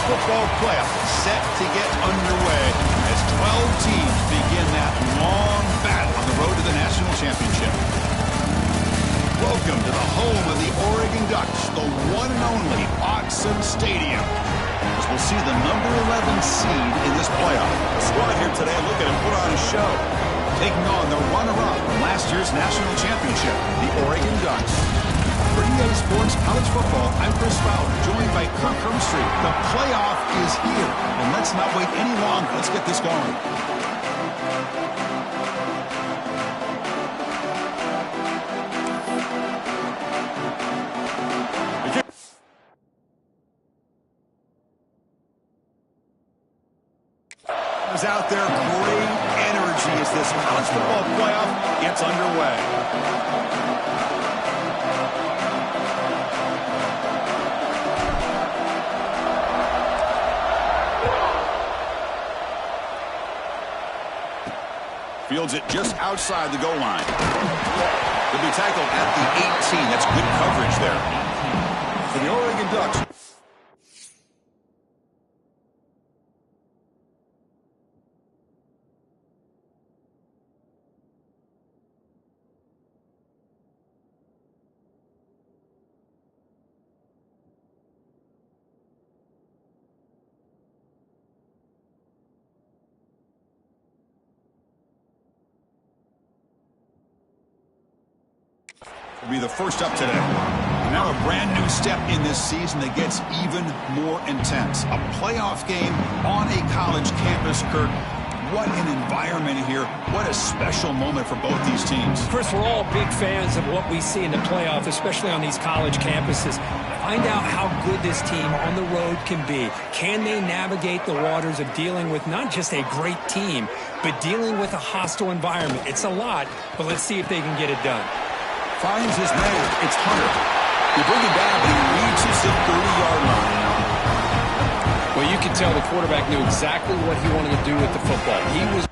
football playoff set to get underway as 12 teams begin that long battle on the road to the national championship. Welcome to the home of the Oregon Ducks, the one and only Autzen Stadium, as we'll see the number 11 seed in this playoff. The squad here today looking to put on a show, taking on the runner-up from last year's national championship, the Oregon Ducks. For EA Sports College Football, I'm Chris Fowler, joined by Kirk Herbstreit. The playoff is here, and let's not wait any longer. Let's get this going. Out there, great energy as this college football playoff gets underway. Fields it just outside the goal line. He'll be tackled at the 18. That's good coverage there. For the Oregon Ducks. Will be the first up today. Now a brand new step in this season that gets even more intense. A playoff game on a college campus, Kirk. What an environment here. What a special moment for both these teams. Chris, we're all big fans of what we see in the playoff, especially on these college campuses. Find out how good this team on the road can be. Can they navigate the waters of dealing with not just a great team, but dealing with a hostile environment? It's a lot, but let's see if they can get it done. Finds his man. It's Hunter. They bring it down, but he reaches the 30-yard line. Well, you can tell the quarterback knew exactly what he wanted to do with the football. He was...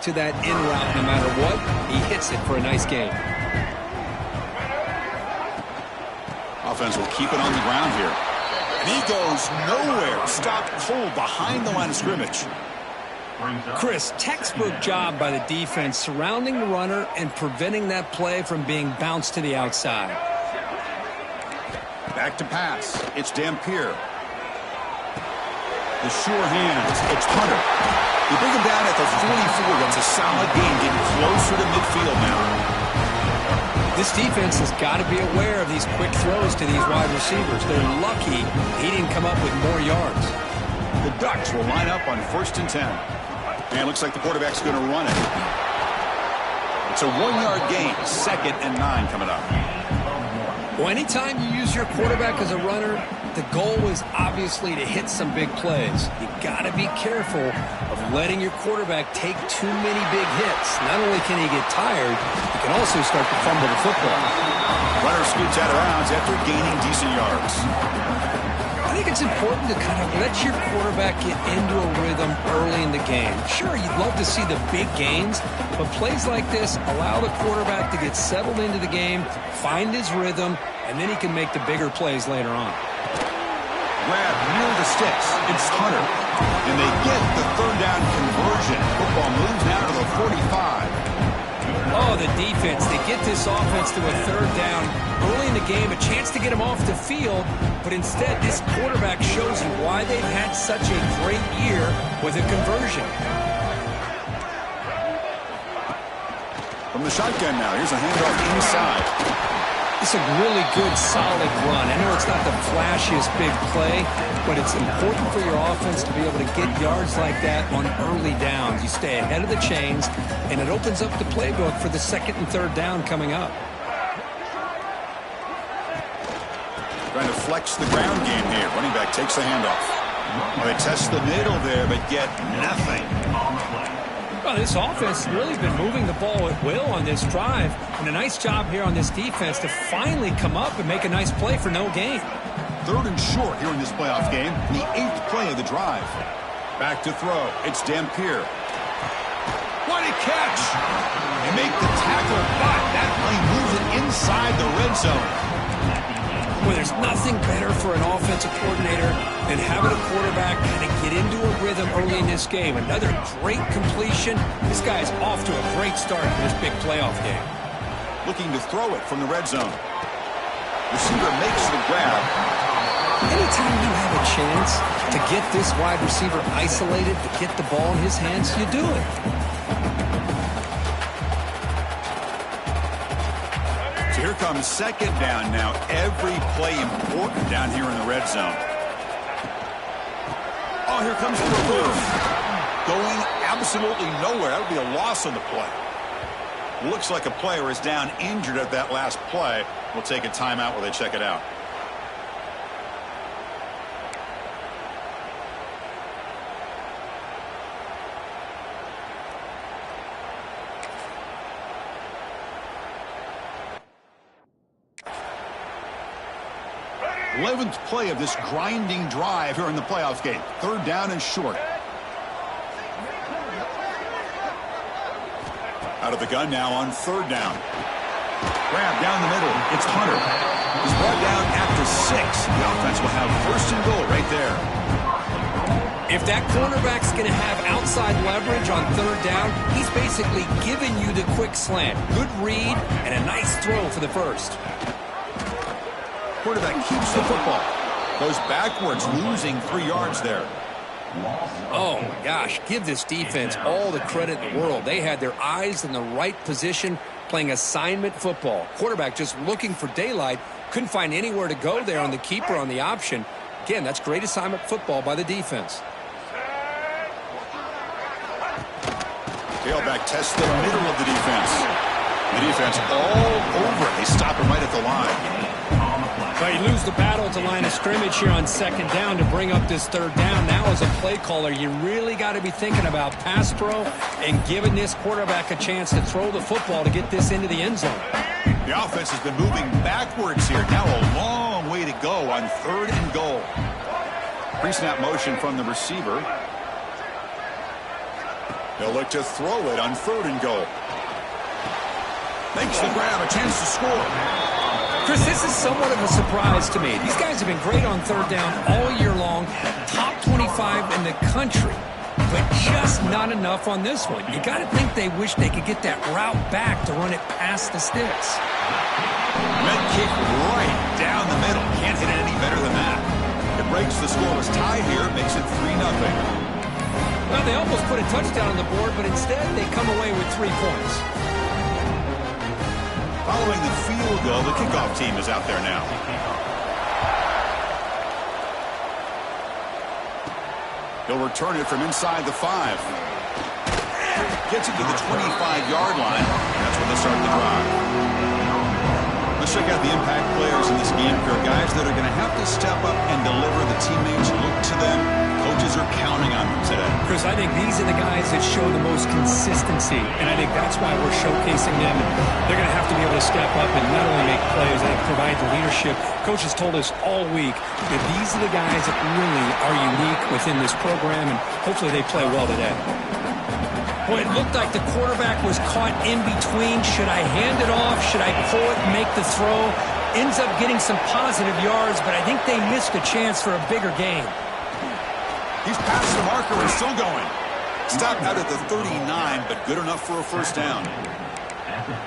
to that in route no matter what. He hits it for a nice gain. Offense will keep it on the ground here. And he goes nowhere. Stopped cold behind the line of scrimmage. Chris, textbook job by the defense surrounding the runner and preventing that play from being bounced to the outside. Back to pass. It's Dampier. The sure hands. It's Hunter. They bring him down at the 44. That's a solid gain, getting closer to midfield now. This defense has got to be aware of these quick throws to these wide receivers. They're lucky he didn't come up with more yards. The Ducks will line up on 1st and 10. And it looks like the quarterback's going to run it. It's a 1-yard gain. 2nd and 9 coming up. Well, anytime you use your quarterback as a runner, the goal is obviously to hit some big plays. You got to be careful of letting your quarterback take too many big hits. Not only can he get tired, he can also start to fumble the football. Runner scoots out of bounds after gaining decent yards. I think it's important to kind of let your quarterback get into a rhythm early in the game. Sure, you'd love to see the big gains, but plays like this allow the quarterback to get settled into the game, find his rhythm, and then he can make the bigger plays later on. Grab near the sticks. It's Hunter. And they get the 3rd down conversion. Football moves now to the 45. Oh, the defense. They get this offense to a 3rd down early in the game, a chance to get him off the field, but instead this quarterback shows you why they've had such a great year with a conversion. From the shotgun now, here's a handoff inside. It's a really good, solid run. I know it's not the flashiest big play, but it's important for your offense to be able to get yards like that on early downs. You stay ahead of the chains, and it opens up the playbook for the 2nd and 3rd down coming up. Trying to flex the ground game here. Running back takes the handoff. Well, they test the middle there, but get nothing. Well, this offense has really been moving the ball at will on this drive. And a nice job here on this defense to finally come up and make a nice play for no gain. 3rd and short here in this playoff game. The 8th play of the drive. Back to throw. It's Dampier. What a catch! They make the tackle, but that play moves it inside the red zone. Well, there's nothing better for an offensive coordinator than having a quarterback kind of get into a rhythm early in this game. Another great completion. This guy's off to a great start in this big playoff game. Looking to throw it from the red zone. Receiver makes the grab. Anytime you have a chance to get this wide receiver isolated, to get the ball in his hands, you do it. Here comes 2nd down now. Every play important down here in the red zone. Oh, here comes the reverse. Going absolutely nowhere. That would be a loss on the play. Looks like a player is down injured at that last play. We'll take a timeout while they check it out. Eleventh play of this grinding drive here in the playoff game. 3rd down and short. Out of the gun now on 3rd down. Grab down the middle. It's Hunter. He's brought down after 6. The offense will have 1st and goal right there. If that cornerback's going to have outside leverage on 3rd down, he's basically giving you the quick slant. Good read and a nice throw for the 1st. Quarterback keeps the football. Goes backwards, losing 3 yards there. Oh, my gosh. Give this defense all the credit in the world. They had their eyes in the right position, playing assignment football. Quarterback just looking for daylight. Couldn't find anywhere to go there on the keeper on the option. Again, that's great assignment football by the defense. Tailback tests the middle of the defense. The defense all over it. They stop him right at the line. Well, you lose the battle at the line of scrimmage here on 2nd down to bring up this 3rd down. Now as a play caller, you really got to be thinking about pass pro and giving this quarterback a chance to throw the football to get this into the end zone. The offense has been moving backwards here. Now a long way to go on 3rd and goal. Pre-snap motion from the receiver. They'll look to throw it on 3rd and goal. Makes the grab, a chance to score. Chris, this is somewhat of a surprise to me. These guys have been great on 3rd down all year long, top 25 in the country, but just not enough on this one. You got to think they wish they could get that route back to run it past the sticks. Med kick right down the middle. Can't hit it any better than that. It breaks the scoreless tie here, makes it 3-0. Well, they almost put a touchdown on the board, but instead they come away with 3 points. Following the field goal, the kickoff team is out there now. He'll return it from inside the 5. Gets it to the 25-yard line. That's where they start the drive. Let's check out the impact players in this game here. Guys that are going to have to step up and deliver. The teammates look to them. Coaches are counting on them today. Chris, I think these are the guys that show the most consistency, and I think that's why we're showcasing them. They're going to have to be able to step up and not only make plays, and provide the leadership. Coach has told us all week that these are the guys that really are unique within this program, and hopefully they play well today. Boy, it looked like the quarterback was caught in between. Should I hand it off? Should I pull it and make the throw? Ends up getting some positive yards, but I think they missed a chance for a bigger gain. He's past the marker and still going. Stopped out at the 39, but good enough for a 1st down.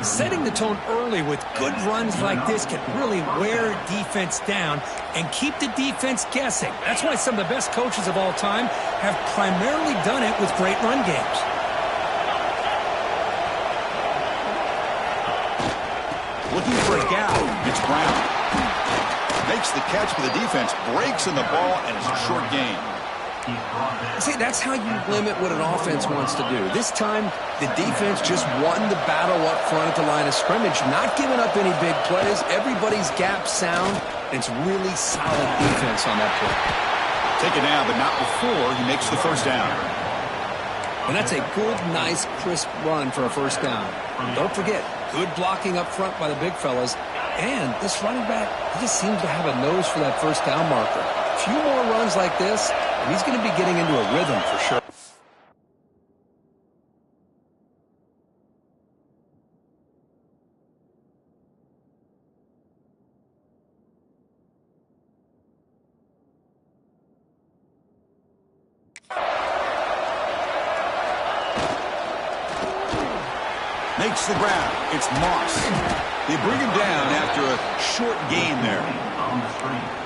Setting the tone early with good runs like this can really wear defense down and keep the defense guessing. That's why some of the best coaches of all time have primarily done it with great run games. Looking for a gap. It's Brown. Makes the catch, but the defense breaks in the ball, and it's a short gain. See, that's how you limit what an offense wants to do. This time, the defense just won the battle up front at the line of scrimmage, not giving up any big plays. Everybody's gap sound, and it's really solid defense on that play. Take it down, but not before he makes the first down. And that's a good, nice, crisp run for a first down. Don't forget, good blocking up front by the big fellas. And this running back, he just seems to have a nose for that first down marker. A few more runs like this, and he's going to be getting into a rhythm for sure. Makes the grab. It's Moss. They bring him down after a short gain there.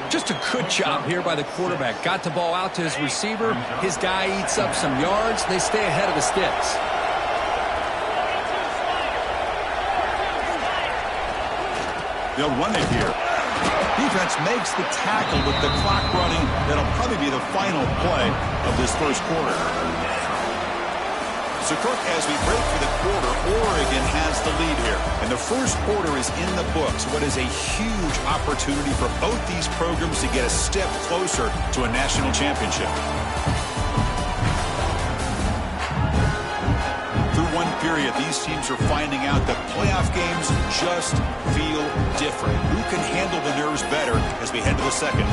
Just a good job here by the quarterback. Got the ball out to his receiver. His guy eats up some yards. They stay ahead of the sticks. They'll run it here. Defense makes the tackle with the clock running. That'll probably be the final play of this first quarter. So, Kirk, as we break for the quarter, Oregon has the lead here. And the first quarter is in the books. What is a huge opportunity for both these programs to get a step closer to a national championship. Through one period, these teams are finding out that playoff games just feel different. Who can handle the nerves better as we head to the second?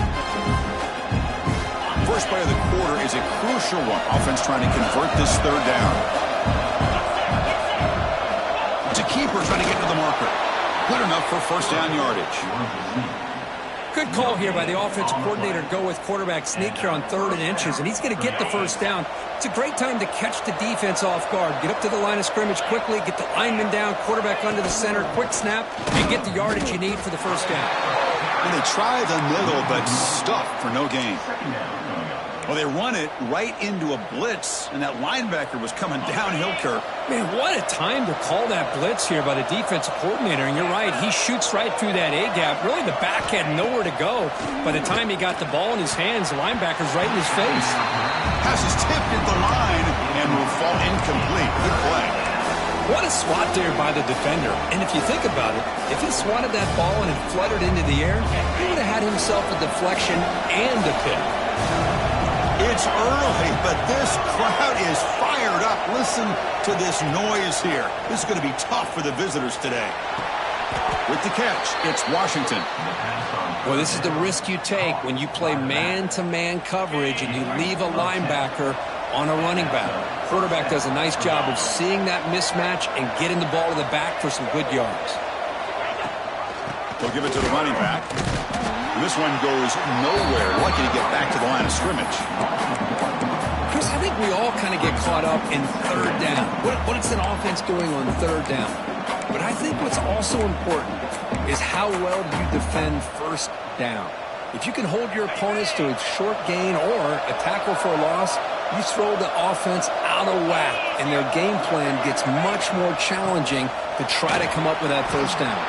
First play of the quarter is a crucial one. Offense trying to convert this third down. It's a keeper trying to get to the marker. Good enough for first down yardage. Good call here by the offensive coordinator to go with quarterback sneak here on 3rd and inches, and he's going to get the first down. It's a great time to catch the defense off guard. Get up to the line of scrimmage quickly, get the lineman down, quarterback under the center, quick snap, and get the yardage you need for the first down. And they try the middle, but stuffed for no gain. Well, they run it right into a blitz, and that linebacker was coming downhill, Kirk. Man, what a time to call that blitz here by the defensive coordinator. And you're right, he shoots right through that A-gap. Really, the back had nowhere to go. By the time he got the ball in his hands, the linebacker's right in his face. Pass is tipped at the line and will fall incomplete. Good play. What a swat there by the defender. And if you think about it, if he swatted that ball and it fluttered into the air, he would have had himself a deflection and a pick. It's early, but this crowd is fired up. Listen to this noise here. This is going to be tough for the visitors today. With the catch, it's Washington. Well, this is the risk you take when you play man-to-man coverage and you leave a linebacker on a running back. Quarterback does a nice job of seeing that mismatch and getting the ball to the back for some good yards. They'll give it to the running back. And this one goes nowhere. Lucky to get back to the line of scrimmage. Chris, I think we all kind of get caught up in 3rd down. What is an offense doing on 3rd down? But I think what's also important is how well do you defend 1st down. If you can hold your opponents to a short gain or a tackle for a loss, you throw the offense out of whack, and their game plan gets much more challenging to try to come up with that 1st down.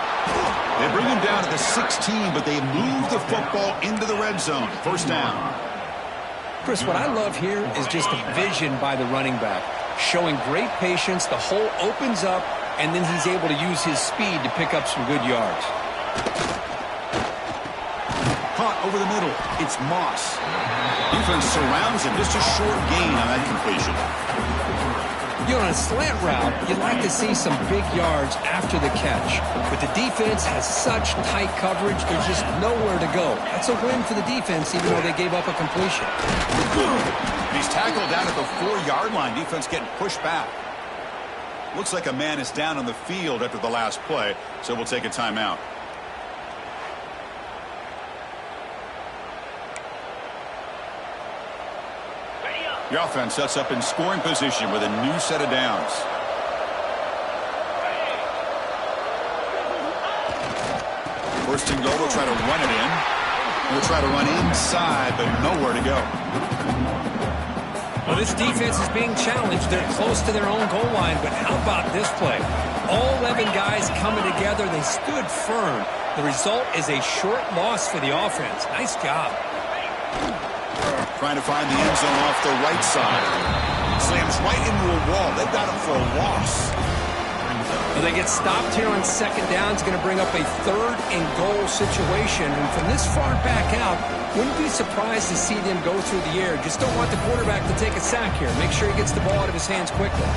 They bring him down to the 16, but they move the football into the red zone. 1st down. Chris, what I love here is just the vision by the running back. Showing great patience, the hole opens up, and then he's able to use his speed to pick up some good yards. Caught over the middle. It's Moss. Defense surrounds him. Just a short gain on that completion. You know, on a slant route, you'd like to see some big yards after the catch. But the defense has such tight coverage, there's just nowhere to go. That's a win for the defense, even though they gave up a completion. He's tackled down at the 4-yard line. Defense getting pushed back. Looks like a man is down on the field after the last play, so we'll take a timeout. The offense sets up in scoring position with a new set of downs. First and goal, they'll try to run it in. They'll try to run inside, but nowhere to go. Well, this defense is being challenged. They're close to their own goal line, but how about this play? All 11 guys coming together. They stood firm. The result is a short loss for the offense. Nice job. Trying to find the end zone off the right side. Slams right into a wall. They got him for a loss. Well, they get stopped here on second down. It's going to bring up a third and goal situation. And from this far back out, wouldn't be surprised to see them go through the air. Just don't want the quarterback to take a sack here. Make sure he gets the ball out of his hands quickly.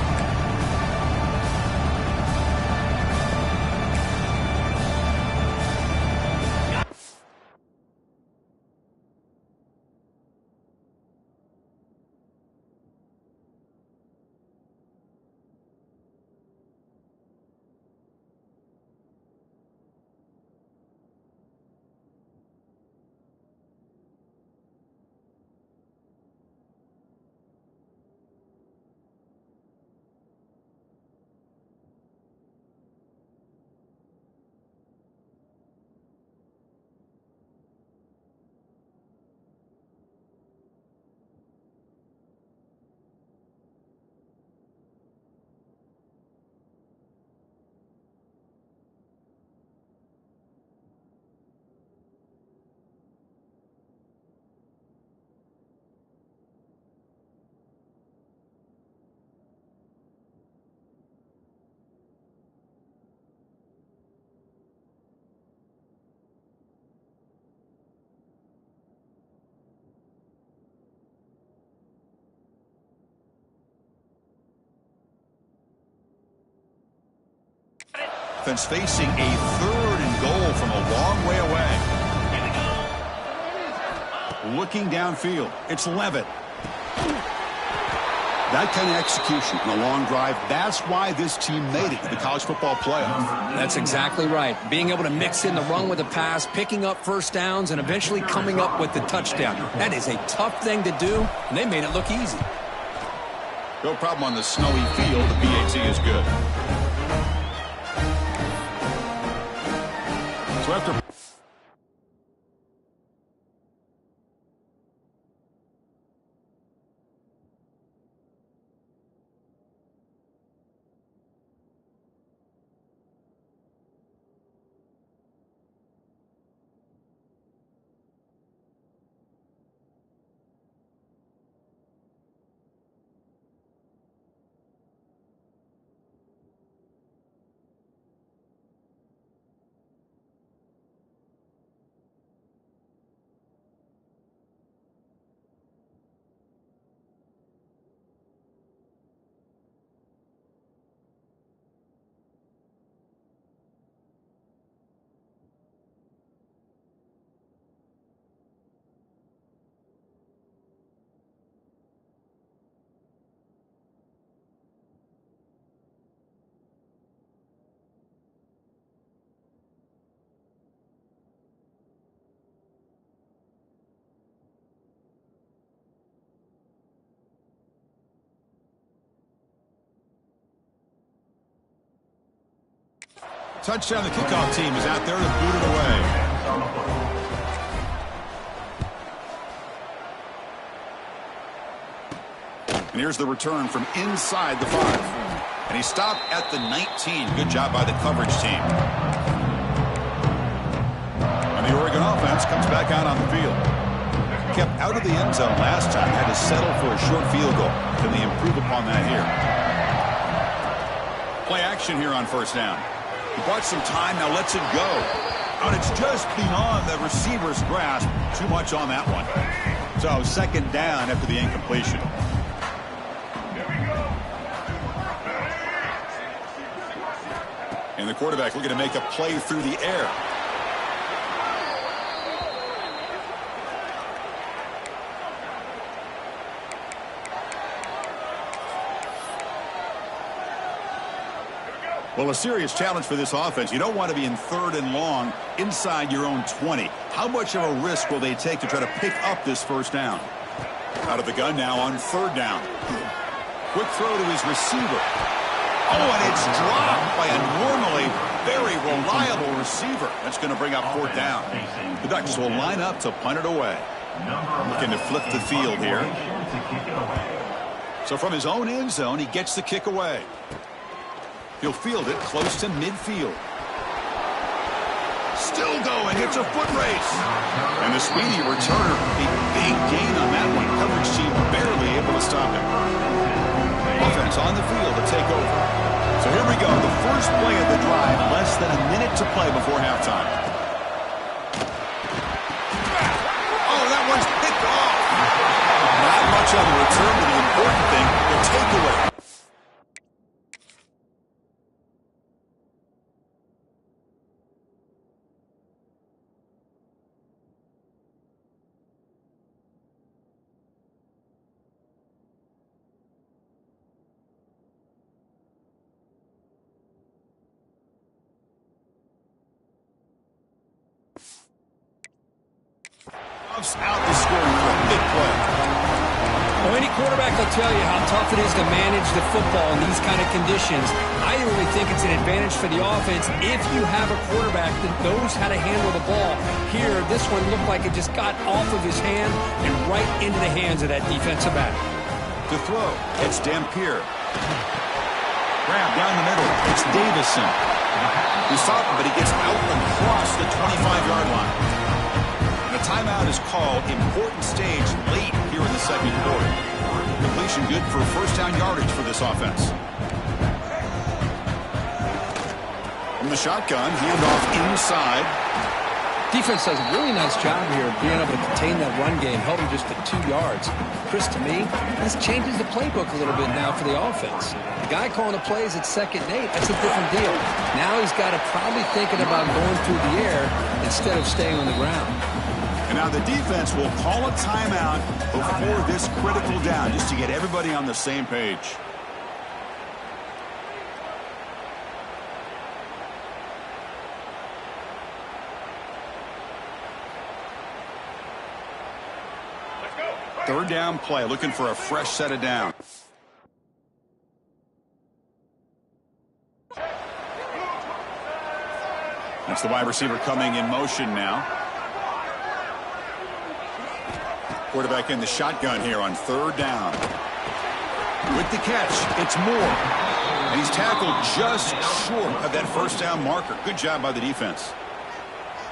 Offense facing a third and goal from a long way away. Looking downfield, it's Levitt. That kind of execution on a long drive, that's why this team made it to the college football playoff. That's exactly right. Being able to mix in the run with the pass, picking up first downs, and eventually coming up with the touchdown. That is a tough thing to do, and they made it look easy. No problem on the snowy field. The PAT is good. So after touchdown, the kickoff team is out there to boot it away. And here's the return from inside the 5. And he stopped at the 19. Good job by the coverage team. And the Oregon offense comes back out on the field. Kept out of the end zone last time. Had to settle for a short field goal. Can they improve upon that here? Play action here on first down. He bought some time, now lets it go. And it's just beyond the receiver's grasp. Too much on that one. So second down after the incompletion. And the quarterback looking to make a play through the air. Well, a serious challenge for this offense. You don't want to be in third and long inside your own 20. How much of a risk will they take to try to pick up this first down? Out of the gun now on third down. Quick throw to his receiver. Oh, and it's dropped by a normally very reliable receiver. That's going to bring up fourth down. The Ducks will line up to punt it away. Looking to flip the field here. So from his own end zone, he gets the kick away. He'll field it close to midfield. Still going. It's a foot race. And the speedy returner, a big gain on that one. Coverage team barely able to stop him. Offense on the field to take over. So here we go. The first play of than a minute to play before halftime. Oh, that one's picked off. Not much on the return, but the important thing, the takeaway. Out the scoring for a big play. Well, any quarterback will tell you how tough it is to manage the football in these kind of conditions. I really think it's an advantage for the offense if you have a quarterback that knows how to handle the ball. Here, this one looked like it just got off of his hand and right into the hands of that defensive back. To throw, it's Dampier. Grab down the middle, it's Davison. He stopped him, but he gets out across the 25-yard line. The timeout is called. Important stage late here in the second quarter. Completion good for first down yardage for this offense. From the shotgun, handoff inside. Defense does a really nice job here of being able to contain that run game, held him just to 2 yards. Chris, to me, this changes the playbook a little bit now for the offense. The guy calling the plays at 2nd and 8, that's a different deal. Now he's got to probably thinking about going through the air instead of staying on the ground. And now the defense will call a timeout before this critical down, just to get everybody on the same page. Third down play, looking for a fresh set of down. That's the wide receiver coming in motion now. Quarterback in the shotgun here on third down. With the catch, it's Moore. And he's tackled just short of that first down marker. Good job by the defense.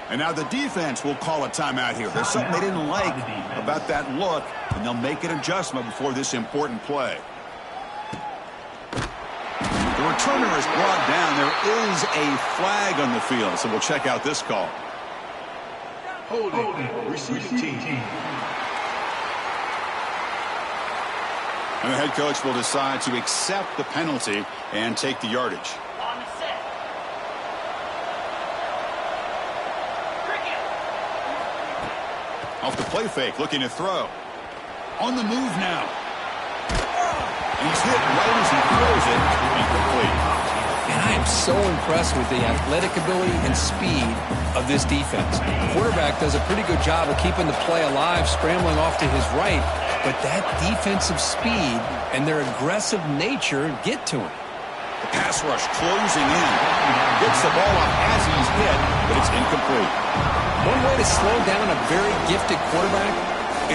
And now the defense will call a timeout here. There's something they didn't like about that look, and they'll make an adjustment before this important play. The returner is brought down. There is a flag on the field, so we'll check out this call. Holding, receiving team. And the head coach will decide to accept the penalty and take the yardage. On the set. Off the play fake, looking to throw. On the move now. And he's hit right as he throws it. Incomplete. And I am so impressed with the athletic ability and speed of this defense. The quarterback does a pretty good job of keeping the play alive, scrambling off to his right. But that defensive speed and their aggressive nature get to him. The pass rush closing in. Gets the ball up as he's hit, but it's incomplete. One way to slow down a very gifted quarterback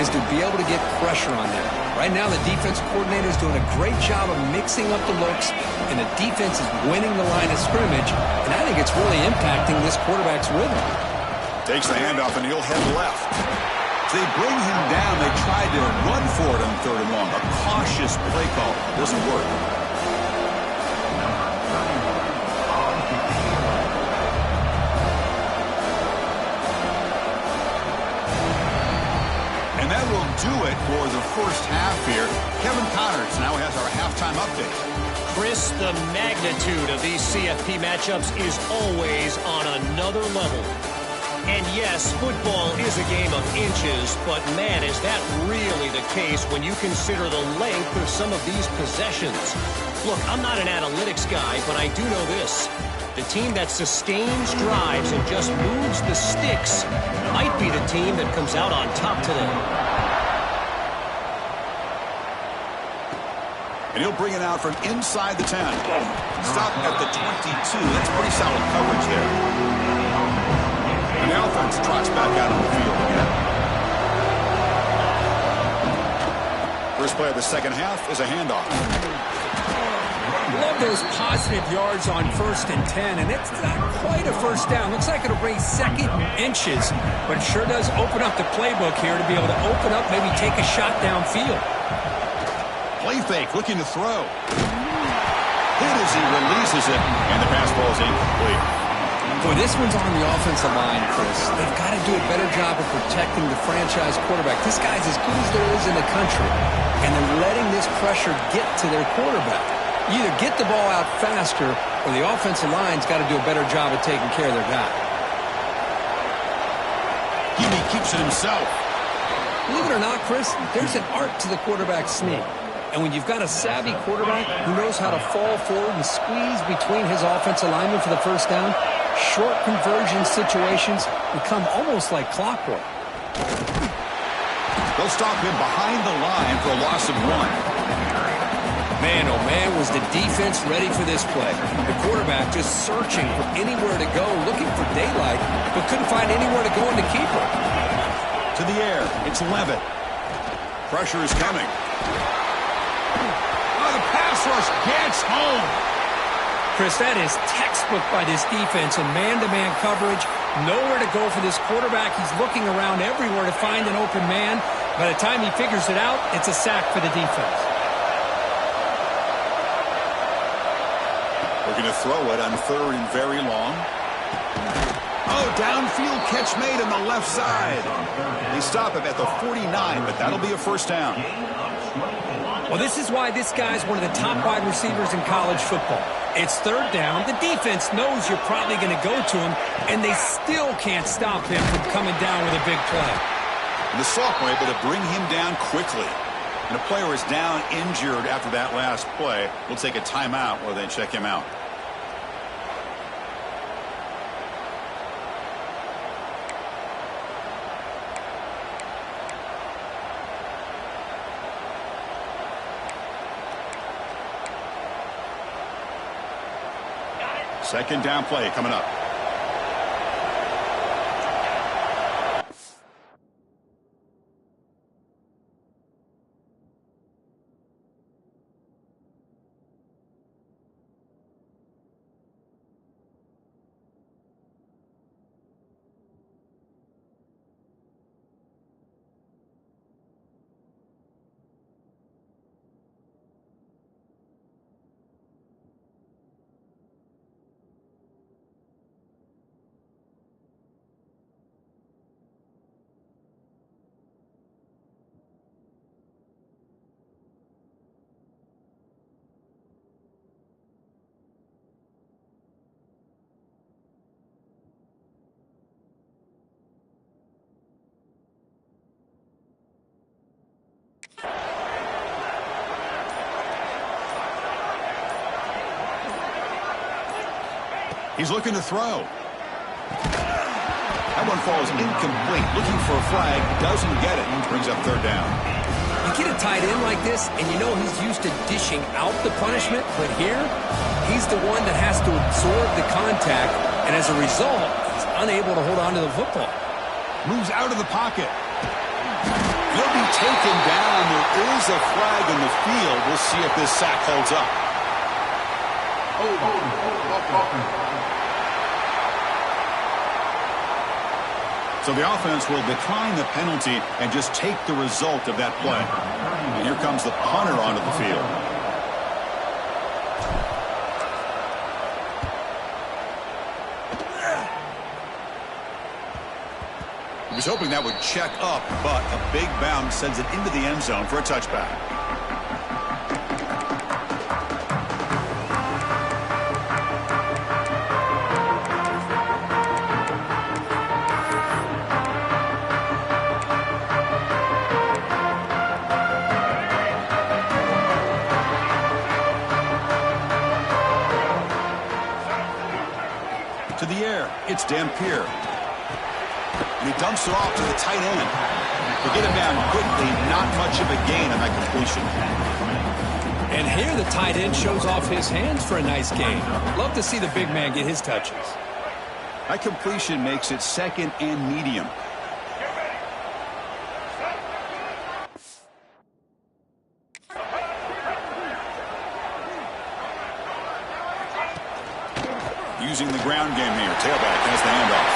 is to be able to get pressure on them. Right now, the defense coordinator is doing a great job of mixing up the looks, and the defense is winning the line of scrimmage, and I think it's really impacting this quarterback's rhythm. Takes the handoff, and he'll head left. They bring him down. They tried to run for it on third and long. A cautious play call. Doesn't work. And that will do it for the first half here. Kevin Connors now has our halftime update. Chris, the magnitude of these CFP matchups is always on another level. And yes, football is a game of inches, but man, is that really the case when you consider the length of some of these possessions. Look, I'm not an analytics guy, but I do know this. The team that sustains drives and just moves the sticks might be the team that comes out on top today. And he'll bring it out from inside the 10. Stop at the 22. That's pretty solid coverage there. And the offense trots back out on the field again. First play of the second half is a handoff. Love those positive yards on 1st and 10, and it's not quite a first down. Looks like it'll bring 2nd inches, but it sure does open up the playbook here to be able to open up, maybe take a shot downfield. Play fake, looking to throw. Hit as he releases it, and the pass ball is incomplete. Boy, this one's on the offensive line, Chris. They've got to do a better job of protecting the franchise quarterback. This guy's as good as there is in the country, and they're letting this pressure get to their quarterback. You either get the ball out faster, or the offensive line's got to do a better job of taking care of their guy. He keeps it himself. Believe it or not, Chris, there's an art to the quarterback sneak. And when you've got a savvy quarterback who knows how to fall forward and squeeze between his offensive linemen for the first down, short conversion situations become almost like clockwork. They'll stop him behind the line for a loss of 1. Man, oh man, was the defense ready for this play. The quarterback just searching for anywhere to go, looking for daylight, but couldn't find anywhere to go in the keeper. To the air, it's Levitt. Pressure is coming. Oh, the pass rush gets home. Chris, that is textbook by this defense in man-to-man coverage. Nowhere to go for this quarterback. He's looking around everywhere to find an open man. By the time he figures it out, it's a sack for the defense. We're going to throw it on 3rd and very long. Oh, downfield catch made on the left side. They stop him at the 49, but that'll be a first down. Well, this is why this guy's one of the top wide receivers in college football. It's 3rd down. The defense knows you're probably going to go to him, and they still can't stop him from coming down with a big play. And the sophomore able to bring him down quickly. And a player is down injured after that last play. We'll take a timeout while they check him out. Second down play coming up. He's looking to throw. That one falls incomplete. Looking for a flag. Doesn't get it. Brings up 3rd down. You get a tight end like this, and you know he's used to dishing out the punishment, but here, he's the one that has to absorb the contact, and as a result, he's unable to hold on to the football. Moves out of the pocket. He'll be taken down. There is a flag in the field. We'll see if this sack holds up. So the offense will decline the penalty and just take the result of that play. And here comes the punter onto the field. He was hoping that would check up, but a big bounce sends it into the end zone for a touchback. To the air, it's Dampier. And he dumps it off to the tight end. To get him down quickly, not much of a gain on that completion. And here the tight end shows off his hands for a nice gain. Love to see the big man get his touches. That completion makes it 2nd and medium. Using the ground game here. Tailback has the handoff.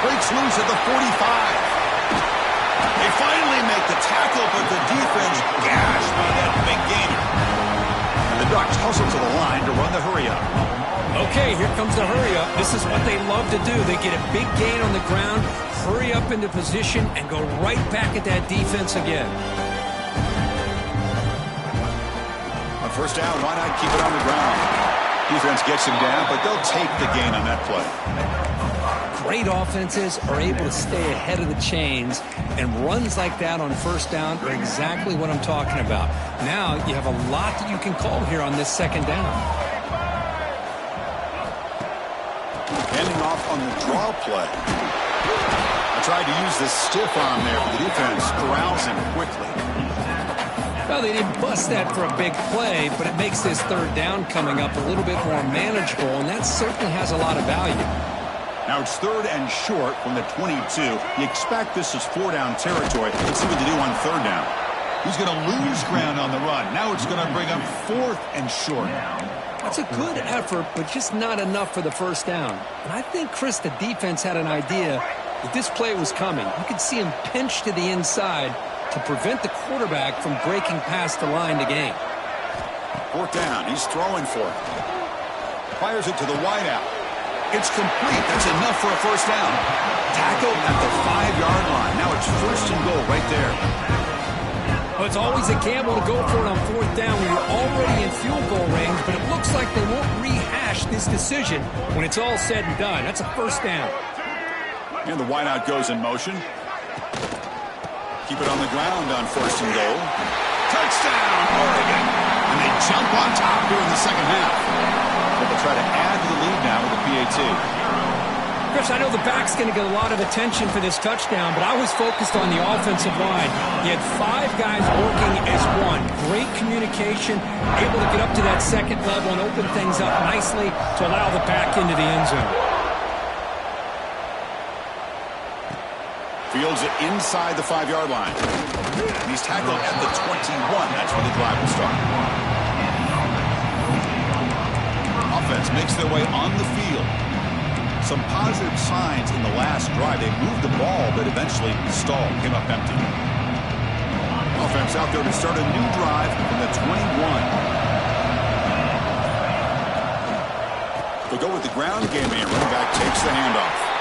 Breaks loose at the 45. They finally make the tackle, but the defense gashed by that big gainer. And the Ducks hustle to the line to run the hurry up. Okay, here comes the hurry up. This is what they love to do. They get a big gain on the ground, hurry up into position, and go right back at that defense again. On first down, why not keep it on the ground? Defense gets him down, but they'll take the gain on that play. Great offenses are able to stay ahead of the chains, and runs like that on first down are exactly what I'm talking about. Now you have a lot that you can call here on this second down. Handing off on the draw play. I tried to use the stiff arm there, but the defense corrals him quickly. Well, they didn't bust that for a big play, but it makes this third down coming up a little bit more manageable, and that certainly has a lot of value. Now it's third and short from the 22. You expect this is four-down territory. Let's see what they do on third down. He's going to lose ground on the run. Now it's going to bring up fourth and short. That's a good effort, but just not enough for the first down. And I think, Chris, the defense had an idea that this play was coming. You could see him pinch to the inside to prevent the quarterback from breaking past the line to gain. Fourth down. He's throwing for it. Fires it to the wideout. It's complete. That's enough for a first down. Tackled at the 5-yard line. Now it's first and goal right there. Well, it's always a gamble to go for it on fourth down when you're already in field goal range, but it looks like they won't rehash this decision when it's all said and done. That's a first down. And the wideout goes in motion. Keep it on the ground on first and goal. Touchdown, Oregon. And they jump on top here in the second half. But they'll try to add to the lead now with the PAT. Chris, I know the back's going to get a lot of attention for this touchdown, but I was focused on the offensive line. He had 5 guys working as one. Great communication, able to get up to that second level and open things up nicely to allow the back into the end zone. Fields it inside the 5-yard line. And he's tackled at the 21. That's where the drive will start. Offense makes their way on the field. Some positive signs in the last drive. They moved the ball, but eventually stalled, came up empty. Offense out there to start a new drive from the 21. They'll go with the ground game here. Running back takes the handoff.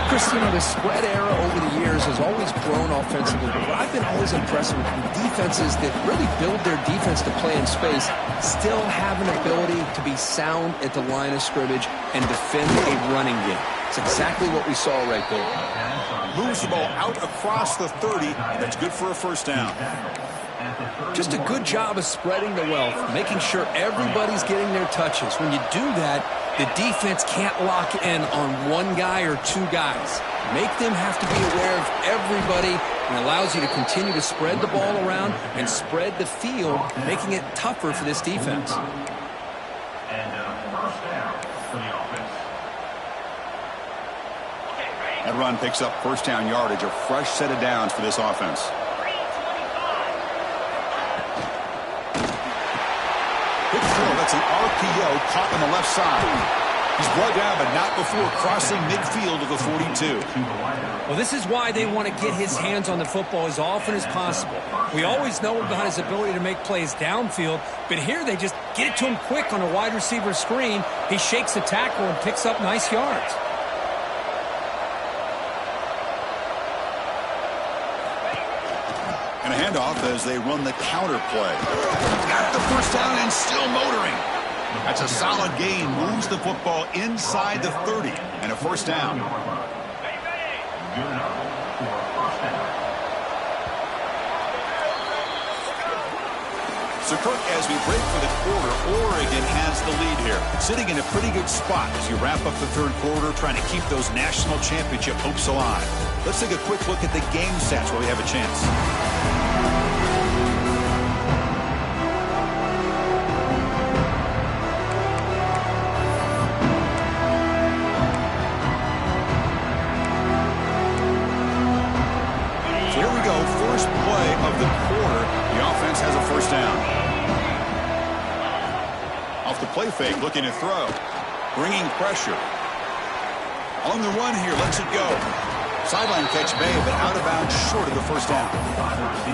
Chris, you know, the spread era over the years has always grown offensively, but I've been always impressed with defenses that really build their defense to play in space, still have an ability to be sound at the line of scrimmage and defend a running game. It's exactly what we saw right there. Moves the ball out across the 30, and that's good for a first down. Just a good job of spreading the wealth, making sure everybody's getting their touches. When you do that, the defense can't lock in on one guy or 2 guys. Make them have to be aware of everybody, and allows you to continue to spread the ball around and spread the field, making it tougher for this defense. And first down for the offense. That run picks up first down yardage, a fresh set of downs for this offense. Good throw. That's an RPO caught on the left side. He's brought down, but not before crossing midfield of the 42. Well, this is why they want to get his hands on the football as often as possible. We always know about his ability to make plays downfield, but here they just get it to him quick on a wide receiver screen. He shakes the tackle and picks up nice yards. And a handoff as they run the counter play. Got the first down and still motoring. That's a solid gain. Moves the football inside the 30 and a first down. So, Kirk, as we break for the quarter, Oregon has the lead here. Sitting in a pretty good spot as you wrap up the third quarter, trying to keep those national championship hopes alive. Let's take a quick look at the game stats while we have a chance. So here we go, first play of the quarter. The offense has a first down. Off the play fake, looking to throw. Bringing pressure. On the run here, lets it go. Sideline catch made, but out of bounds short of the first down.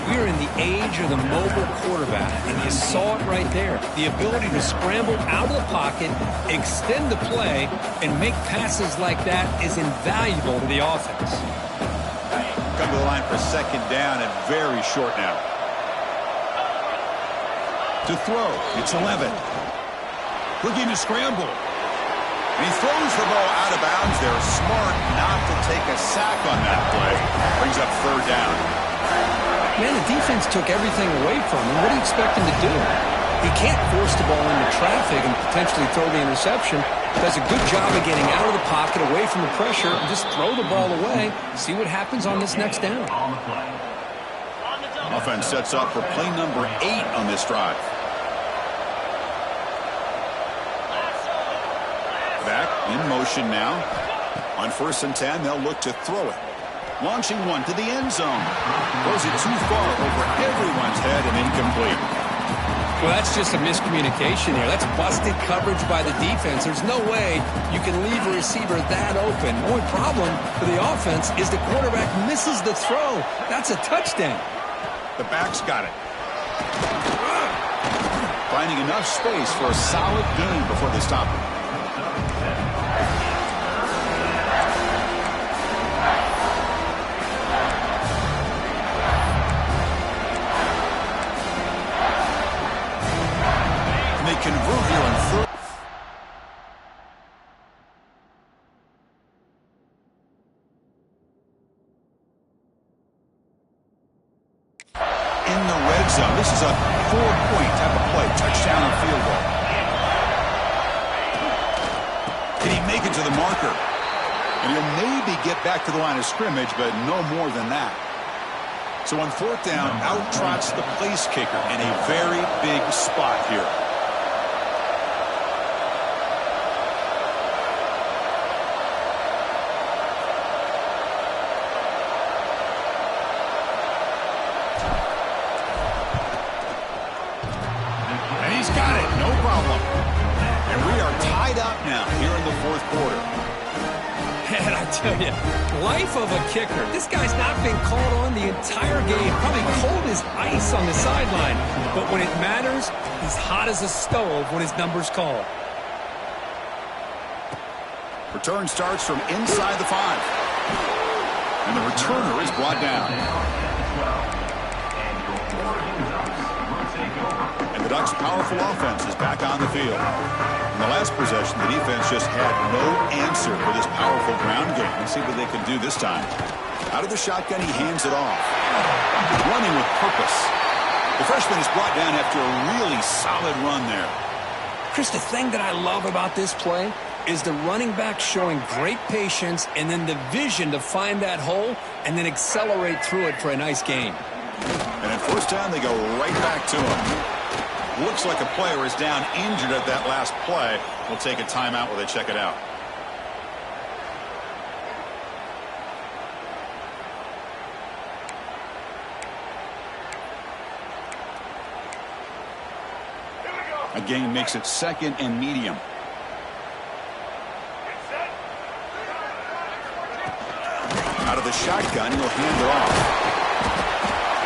We're in the age of the mobile quarterback, and you saw it right there. The ability to scramble out of the pocket, extend the play, and make passes like that is invaluable to the offense. Come to the line for second down and very short now. To throw, it's 11. Looking to scramble. And he throws the ball out of bounds. They're smart not to take a sack on that play. Brings up third down. Man, the defense took everything away from him. What do you expect him to do? He can't force the ball into traffic and potentially throw the interception. Does a good job of getting out of the pocket, away from the pressure, and just throw the ball away. See what happens on this next down. Offense sets up for play number 8 on this drive. Back in motion now. On 1st and 10, they'll look to throw it. Launching one to the end zone. Throws it too far over everyone's head and incomplete. Well, that's just a miscommunication there. That's busted coverage by the defense. There's no way you can leave a receiver that open. The only problem for the offense is the quarterback misses the throw. That's a touchdown. The back's got it. Finding enough space for a solid gain before they stop it. Convert here on third. In the red zone. This is a 4-point type of play. Touchdown or field goal. Can he make it to the marker? And he'll maybe get back to the line of scrimmage, but no more than that. So on 4th down, out trots the place kicker in a very big spot here. Life of a kicker. This guy's not been called on the entire game. Probably cold as ice on the sideline. But when it matters, he's hot as a stove when his number's called. Return starts from inside the 5. And the returner is brought down. And the Ducks' powerful offense is back on the field. In the last possession, the defense just had no answer for this powerful ground game. Let's see what they can do this time. Out of the shotgun, he hands it off. Running with purpose. The freshman is brought down after a really solid run there. Chris, the thing that I love about this play is the running back showing great patience and then the vision to find that hole and then accelerate through it for a nice gain. And at 1st down, they go right back to him. Looks like a player is down injured at that last play. We'll take a timeout while they check it out. A gain makes it 2nd and medium. Out of the shotgun, he'll hand it off.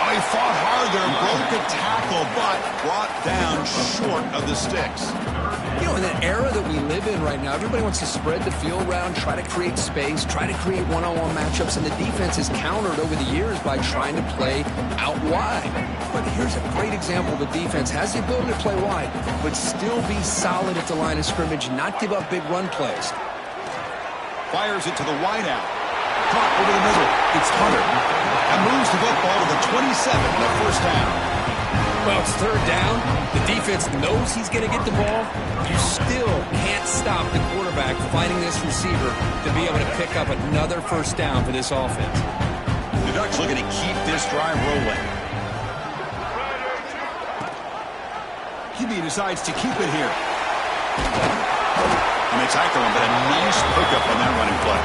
Oh, he fought hard there, broke a tackle, but brought down short of the sticks. You know, in the era that we live in right now, everybody wants to spread the field around, try to create space, try to create one-on-one matchups, and the defense is countered over the years by trying to play out wide. But here's a great example. The defense has the ability to play wide, but still be solid at the line of scrimmage, not give up big run plays. Fires it to the wideout. Caught over the middle. It's Hunter. And moves the football to the 27 and a 1st down. Well, it's 3rd down. The defense knows he's going to get the ball. You still can't stop the quarterback finding this receiver to be able to pick up another 1st down for this offense. The Ducks looking to keep this drive rolling. QB decides to keep it here. And they tackle him, but a nice pickup on that running play.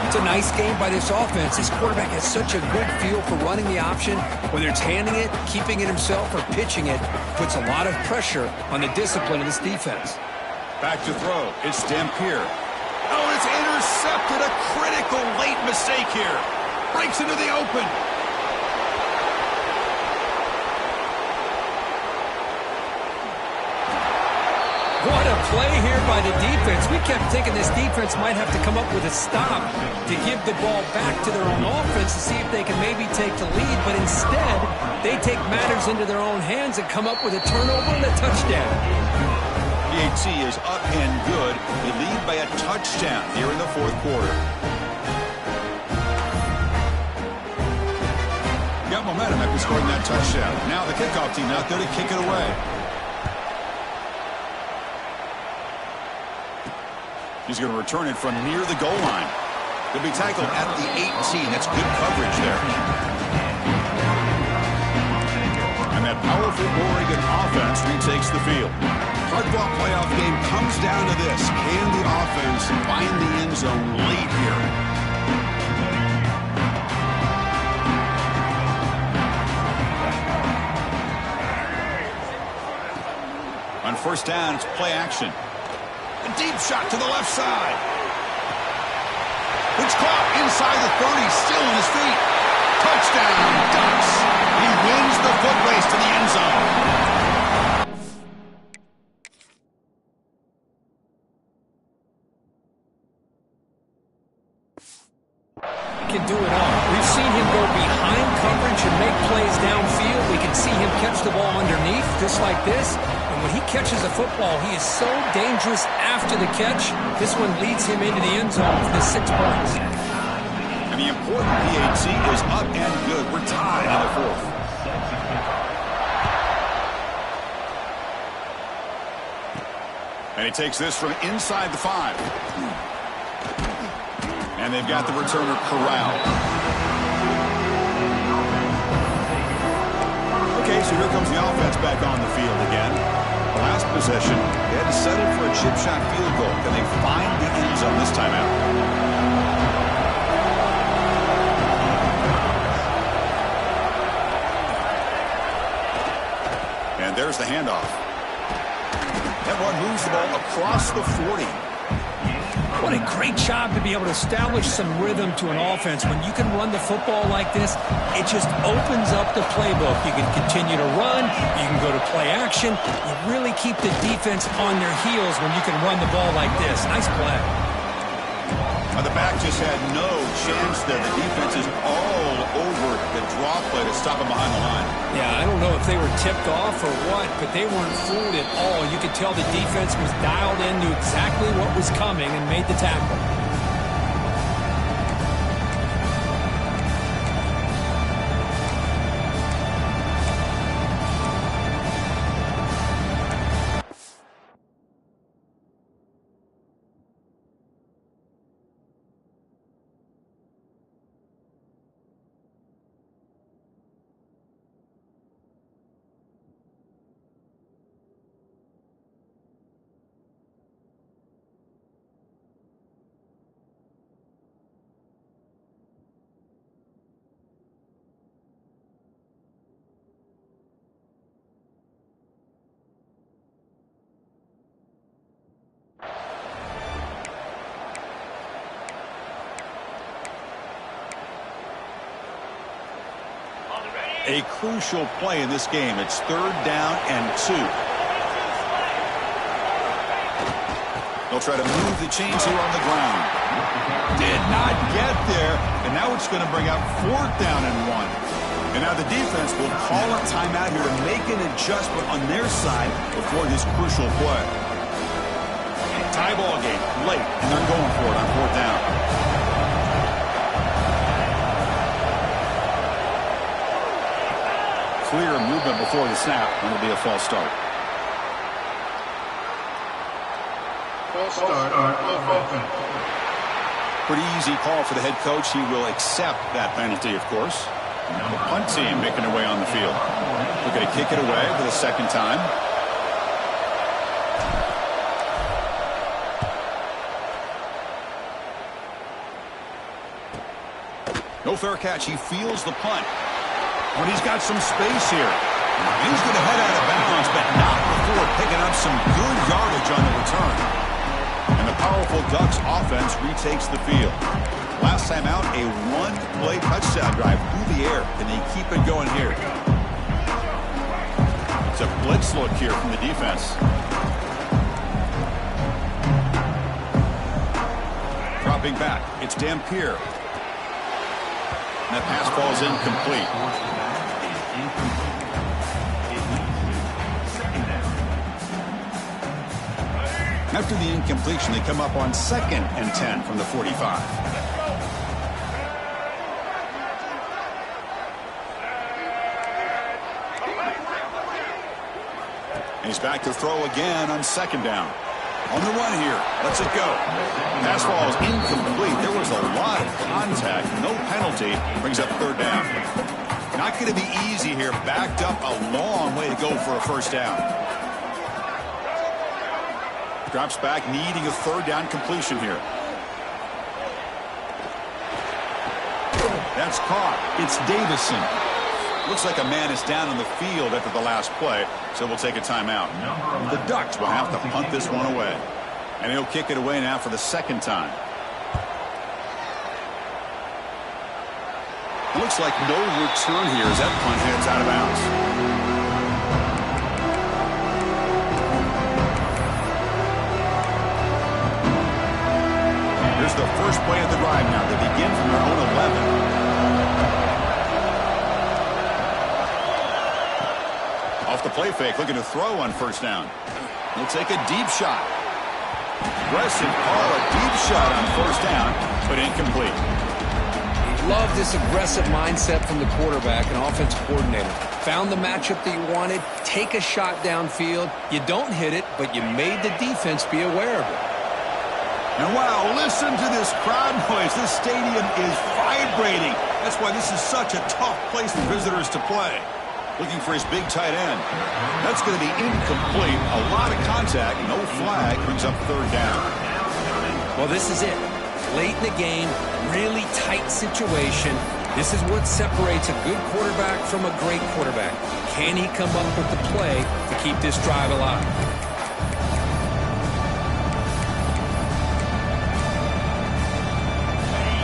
It's a nice game by this offense. This quarterback has such a good feel for running the option. Whether it's handing it, keeping it himself, or pitching it, puts a lot of pressure on the discipline of this defense. Back to throw. It's Dampier. Oh, it's intercepted. A critical late mistake here. Breaks into the open. What a play here by the defense. We kept thinking this defense might have to come up with a stop to give the ball back to their own offense to see if they can maybe take the lead. But instead, they take matters into their own hands and come up with a turnover and a touchdown. VAT is up and good. They lead by a touchdown here in the fourth quarter. Got momentum after scoring that touchdown. Now the kickoff team out there to kick it away. He's going to return it from near the goal line. He'll be tackled at the 18. That's good coverage there. And that powerful Oregon offense retakes the field. Hardball playoff game comes down to this. Can the offense find the end zone late here? On first down, it's play action. A deep shot to the left side. It's caught inside the 30, still on his feet. Touchdown, Ducks. He wins the foot race to the end zone. Can do it all. We've seen him go behind coverage and make plays downfield. We can see him catch the ball underneath, just like this. And when he catches a football, he is so dangerous after the catch. This one leads him into the end zone for the 6 points. And the important VAT is up and good. We're tied in the fourth. And he takes this from inside the 5. And they've got the returner corralled. Okay, so here comes the offense back on the field again. Last possession, they had to settle for a chip shot field goal. Can they find the end zone this time out? And there's the handoff. That one moves the ball across the 40. What a great job to be able to establish some rhythm to an offense. When you can run the football like this, it just opens up the playbook. You can continue to run. You can go to play action. You really keep the defense on their heels when you can run the ball like this. Nice play. The back just had no chance there. The defense is all over the draw play to stop him behind the line. Yeah, I don't know if they were tipped off or what, but they weren't fooled at all. You could tell the defense was dialed in, knew exactly what was coming, and made the tackle. A crucial play in this game. It's 3rd down and 2. They'll try to move the chains here on the ground. Did not get there, and now it's going to bring out 4th down and 1. And now the defense will call a timeout here to make an adjustment on their side before this crucial play. Tie ball game late, and they're going for it on 4th down. Clear movement before the snap, and it'll be a false start. False start on offense. Pretty easy call for the head coach. He will accept that penalty, of course. The punt team making their way on the field. We're going to kick it away for the 2nd time. No fair catch. He feels the punt. But he's got some space here. He's going to head out of bounds, but not before picking up some good yardage on the return. And the powerful Ducks offense retakes the field. Last time out, a one-play touchdown drive through the air. Can they keep it going here? It's a blitz look here from the defense. Dropping back, it's Dampier. And that pass falls incomplete. After the incompletion, they come up on 2nd and 10 from the 45. He's back to throw again on 2nd down. On the run here. Lets it go. Pass ball is incomplete. There was a lot of contact. No penalty. Brings up 3rd down. Not going to be easy here. Backed up a long way to go for a 1st down. Drops back, needing a 3rd down completion here. That's caught. It's Davison. Looks like a man is down on the field after the last play, so we'll take a timeout. The Ducks will have to punt this one away. And he'll kick it away now for the 2nd time. It looks like no return here as that punt heads out of bounds. Here's the first play of the drive now. They begin from their own 11. Off the play fake, looking to throw on 1st down. He'll take a deep shot. Aggressive call, a deep shot on 1st down, but incomplete. Love this aggressive mindset from the quarterback and offensive coordinator. Found the matchup that you wanted, take a shot downfield. You don't hit it, but you made the defense be aware of it. And wow, listen to this crowd noise. This stadium is vibrating. That's why this is such a tough place for visitors to play. Looking for his big tight end. That's going to be incomplete. A lot of contact. No flag. Brings up 3rd down. Well, this is it. Late in the game, really tight situation. This is what separates a good quarterback from a great quarterback. Can he come up with the play to keep this drive alive?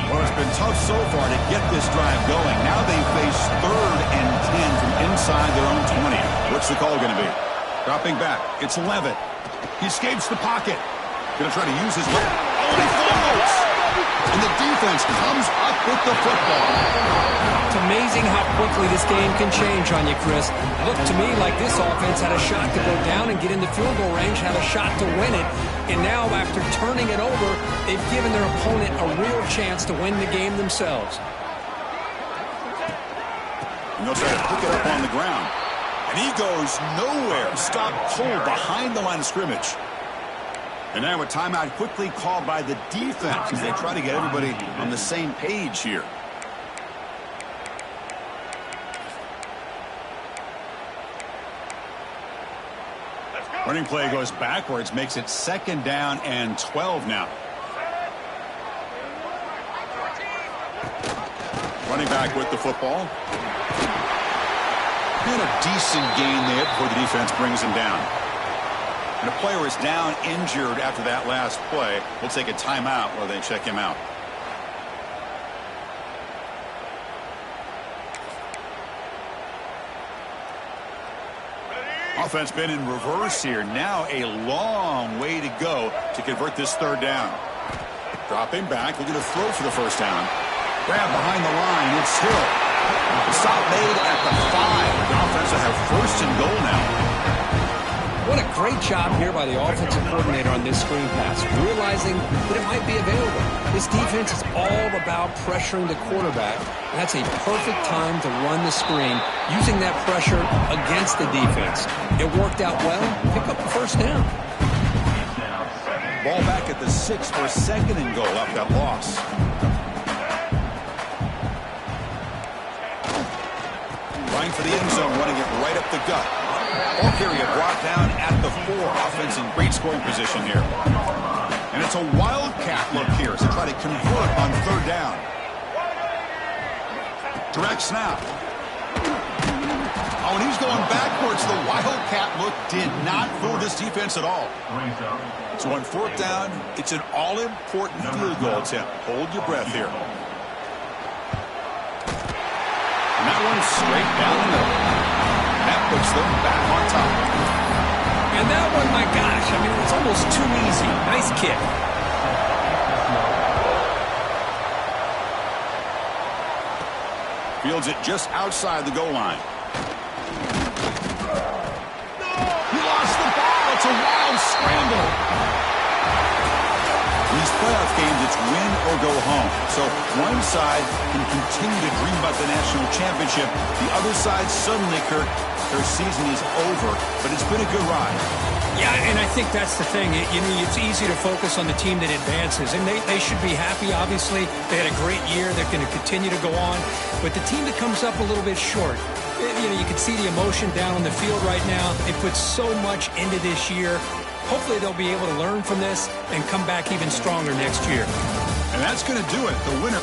Well, it's been tough so far to get this drive going. Now they face 3rd and 10 from inside their own 20. What's the call going to be? Dropping back. It's Levitt. He escapes the pocket. Going to try to use his leg. Oh, he fumbles! And the defense comes up with the football. It's amazing how quickly this game can change on you, Chris. Looked to me like this offense had a shot to go down and get into field goal range, had a shot to win it. And now, after turning it over, they've given their opponent a real chance to win the game themselves. And they'll try to pick it up on the ground. And he goes nowhere. Stop cold behind the line of scrimmage. And now a timeout quickly called by the defense as they try to get everybody on the same page here. Running play goes backwards, makes it 2nd down and 12 now. Running back with the football. And a decent gain there before the defense brings him down. And a player is down injured after that last play. We'll take a timeout while they check him out. Offense been in reverse here. Now a long way to go to convert this 3rd down. Dropping back, looking to throw for the 1st down. Grab behind the line, it's Hill. Stop made at the 5. The offense will have 1st and goal now. What a great job here by the offensive coordinator on this screen pass, realizing that it might be available. This defense is all about pressuring the quarterback, and that's a perfect time to run the screen, using that pressure against the defense. It worked out well. Pick up the 1st down. Ball back at the 6 for 2nd and goal after that loss. Trying for the end zone, running it right up the gut. Ball carrier brought down at the 4. Offense in great scoring position here. And it's a wildcat look here to try to convert on 3rd down. Direct snap. Oh, and he's going backwards. The wildcat look did not fool this defense at all. Brings up So on fourth down, it's an all-important field goal attempt. Hold your breath here. And that one's straight down the middle. That puts them back on top. And that one, my gosh, I mean, it's almost too easy. Nice kick. Fields it just outside the goal line. He lost the ball. It's a wild scramble. In these playoff games, it's win or go home. So one side can continue to dream about the national championship. The other side suddenly, Kirk, their season is over. But it's been a good ride. Yeah, and I think that's the thing. It's easy to focus on the team that advances, and they should be happy, obviously. They had a great year. They're going to continue to go on. But the team that comes up a little bit short, you can see the emotion down on the field right now. They put so much into this year. Hopefully they'll be able to learn from this and come back even stronger next year. And that's going to do it. The winner.